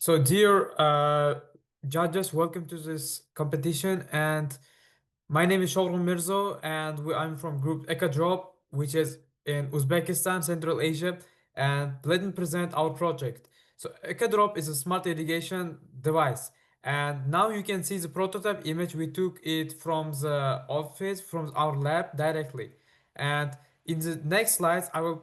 So, dear judges, welcome to this competition. And my name is Shohruhmirzo, and I'm from Group EcoDrop, which is in Uzbekistan, Central Asia. And let me present our project. So, EcoDrop is a smart irrigation device. And now you can see the prototype image. We took it from the office, from our lab directly. And in the next slides, I will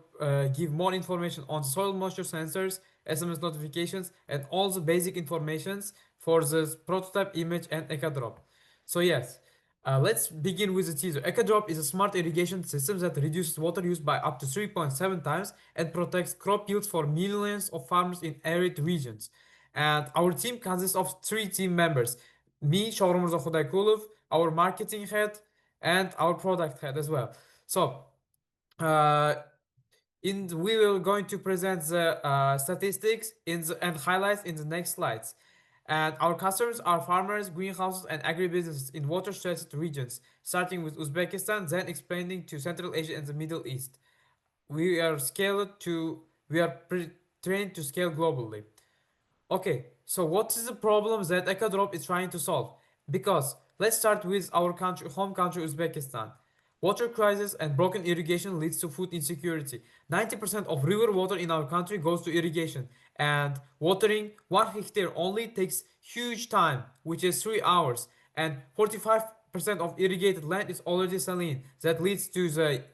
give more information on soil moisture sensors, SMS notifications, and all the basic informations for the prototype image and EcoDrop. So yes, let's begin with the teaser. EcoDrop is a smart irrigation system that reduces water use by up to 3.7 times and protects crop yields for millions of farmers in arid regions. And our team consists of 3 team members: me, Shohruhmirzo Xudaykulov, our marketing head, and our product head as well. So uh, we will going to present the statistics and highlights in the next slides. And our customers are farmers, greenhouses, and agribusinesses in water-stressed regions, starting with Uzbekistan, then expanding to Central Asia and the Middle East. We are trained to scale globally. Okay, so what is the problem that EcoDrop is trying to solve? Because let's start with our home country, Uzbekistan. Water crisis and broken irrigation leads to food insecurity. 90% of river water in our country goes to irrigation, and watering 1 hectare only takes huge time, which is 3 hours, and 45% of irrigated land is already saline. That leads to the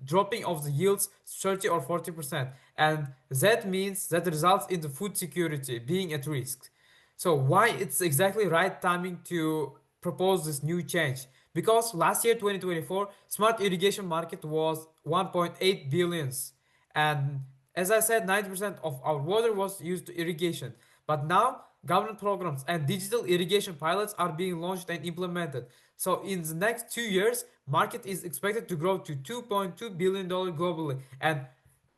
dropping of the yields 30 or 40%, and that means that results in the food security being at risk. So why it's exactly right timing to propose this new change? Because last year 2024 smart irrigation market was 1.8 billions, and as I said, 90% of our water was used to irrigation. But now government programs and digital irrigation pilots are being launched and implemented. So in the next 2 years, market is expected to grow to $2.2 billion globally. And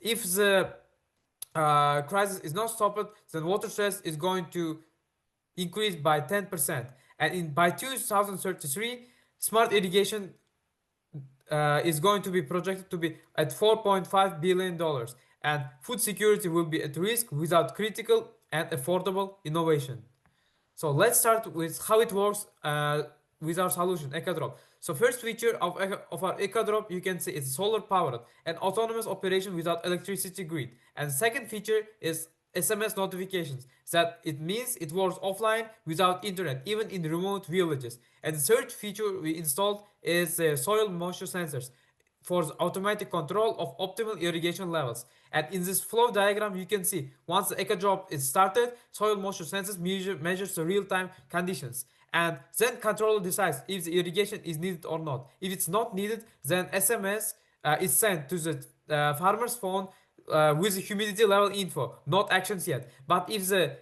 if the crisis is not stopped, then water stress is going to increase by 10%. And by 2033, smart irrigation is going to be projected to be at $4.5 billion, and food security will be at risk without critical and affordable innovation. So let's start with how it works with our solution, EcoDrop. So first feature of our EcoDrop, you can see it's solar powered and autonomous operation without electricity grid. And second feature is SMS notifications. That it means it works offline without internet, even in remote villages. And the third feature we installed is soil moisture sensors for the automatic control of optimal irrigation levels. And in this flow diagram, you can see once the EcoDrop is started, soil moisture sensors measures the real-time conditions. And then controller decides if the irrigation is needed or not. If it's not needed, then SMS is sent to the farmer's phone with the humidity level info, not actions yet. But if the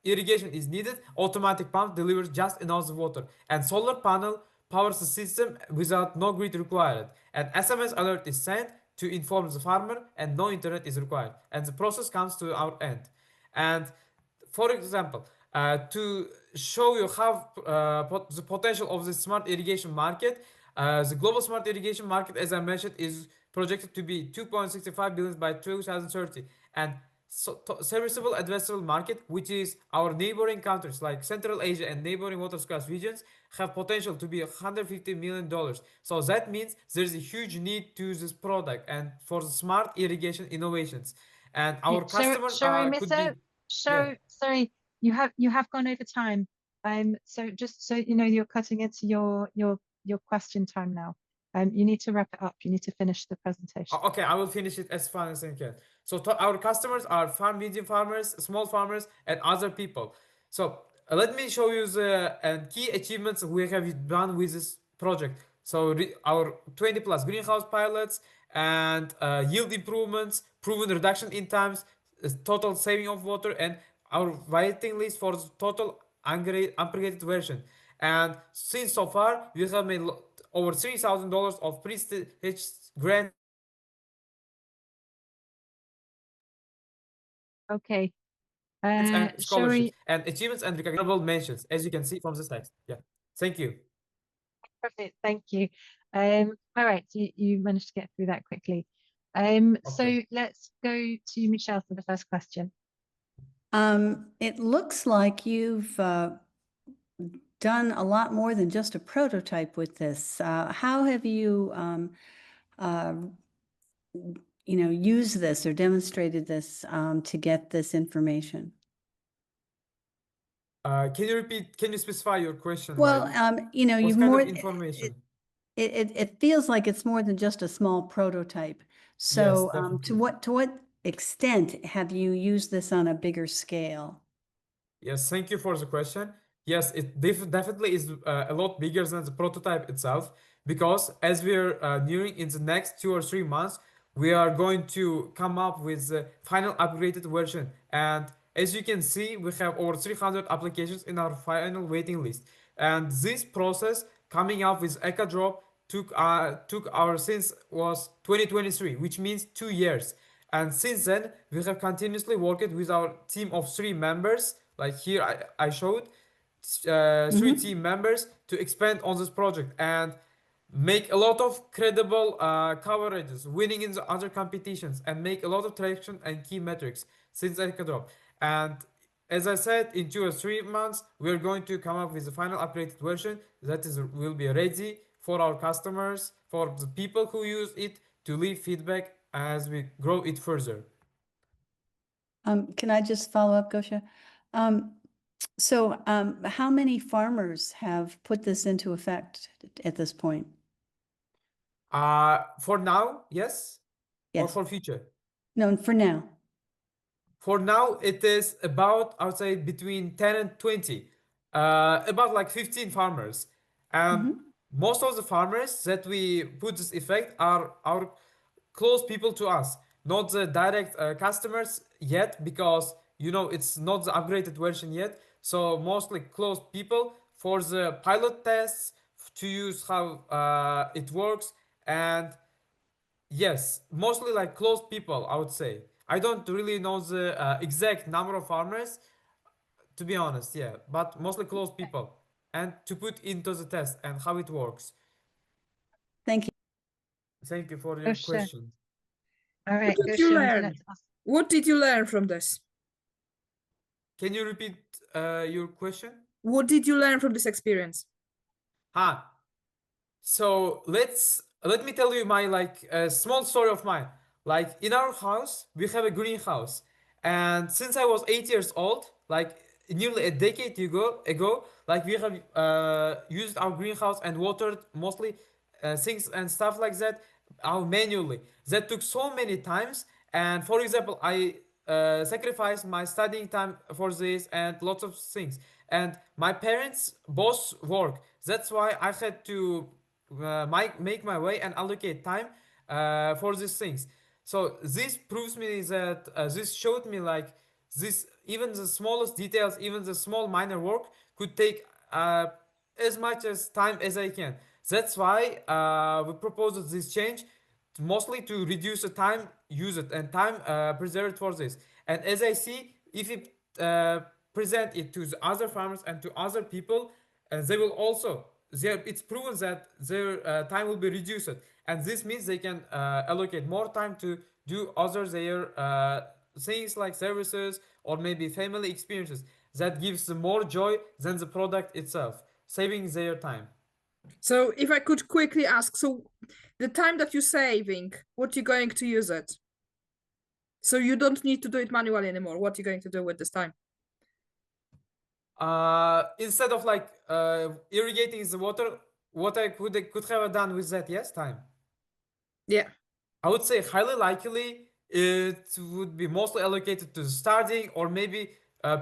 irrigation is needed, automatic pump delivers just enough water. And solar panel powers the system without no grid required. And SMS alert is sent to inform the farmer, and no internet is required. And the process comes to our end. And for example, to show you how the potential of the smart irrigation market, the global smart irrigation market, as I mentioned, is projected to be 2.65 billion by 2030, and serviceable addressable market, which is our neighboring countries like Central Asia and neighboring water scarce regions, have potential to be $150 million. So that means there's a huge need to this product and for the smart irrigation innovations. And our customers could be, yeah. Sorry, you have gone over time. So just so you know, you're cutting into your question time now. You need to wrap it up. You need to finish the presentation. Okay, I will finish it as fast as I can. So our customers are medium farmers, small farmers, and other people. So let me show you the key achievements we have done with this project. So our 20 plus greenhouse pilots and yield improvements, proven reduction in times, total saving of water, and our waiting list for the total upgraded version. And since so far, we have made over $3,000 of prestige grant. Okay. And scholarships Shuri, and achievements and recognizable mentions, as you can see from this text. Yeah. Thank you. perfect. Thank you. All right, you managed to get through that quickly. So Okay. let's go to Michelle for the first question. It looks like you've done a lot more than just a prototype with this. How have you, used this or demonstrated this to get this information? Can you repeat? Can you specify your question? Well, Like, what you've kind more. of information? It feels like it's more than just a small prototype. Yes, So, to definitely. what extent have you used this on a bigger scale? Yes, thank you for the question. Yes, it definitely is a lot bigger than the prototype itself because as we're nearing in the next 2 or 3 months, we are going to come up with the final upgraded version. And as you can see, we have over 300 applications in our final waiting list. And this process coming up with EcoDrop took our since was 2023, which means 2 years. And since then, we have continuously worked with our team of 3 members. Like here, I showed three Mm-hmm. team members to expand on this project and make a lot of credible coverages, winning in the other competitions, and make a lot of traction and key metrics since EcoDrop. And as I said, in 2 or 3 months, we're going to come up with the final upgraded version that is will be ready for our customers, for the people who use it to leave feedback as we grow it further. Can I just follow up, Gosha? How many farmers have put this into effect at this point? For now, yes, or Yes. for future. No, for now. For now, it is about, I would say, between 10 and 20, about like 15 farmers. And Mm-hmm. most of the farmers that we put this effect are our close people to us, not the direct customers yet, because it's not the upgraded version yet. So mostly close people for the pilot tests to use how it works. And yes, mostly like close people, I would say. I don't really know the exact number of farmers, to be honest, yeah, but mostly close people. And to put into the test and how it works. Thank you. Thank you for your Gosha. question. All What right, did you Gosha, I'm gonna learn? ask. What did you learn from this? Can you repeat your question? What did you learn from this experience? Ah, so let me tell you my like small story of mine. Like in our house, we have a greenhouse, and since I was 8 years old, like nearly a decade ago, like we have used our greenhouse and watered mostly things and stuff like that, manually. That took so many times, and for example, I sacrificed my studying time for this and lots of things. And my parents both work. That's why I had to make my way and allocate time for these things. So this proves me that this showed me like this even the smallest details, even the small minor work could take as much as time as I can. That's why we proposed this change mostly to reduce the time used and time preserved for this. And as I see, if it present it to the other farmers and to other people, they will also it's proven that their time will be reduced, and this means they can allocate more time to do other their things like services or maybe family experiences that gives them more joy than the product itself, saving their time. So if I could quickly ask, so the time that you're saving, what you going to use it? So you don't need to do it manually anymore. What are you going to do with this time? Instead of like irrigating the water, what I could have done with that, yes, time. Yeah. I would say highly likely it would be mostly allocated to studying or maybe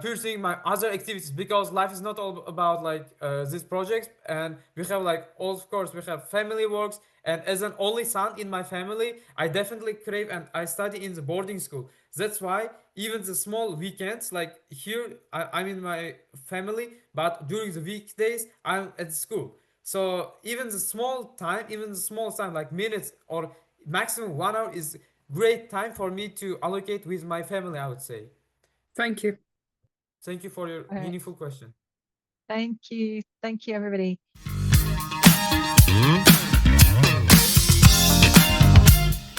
pursuing my other activities, because life is not all about like these projects, and we have like of course we have family works, and as an only son in my family, I definitely crave and I study in the boarding school. That's why even the small weekends, like here I'm in my family, but during the weekdays I'm at school. So even the small time, like minutes or maximum 1 hour, is great time for me to allocate with my family, I would say. Thank you. Thank you for your All right. meaningful question. Thank you, everybody.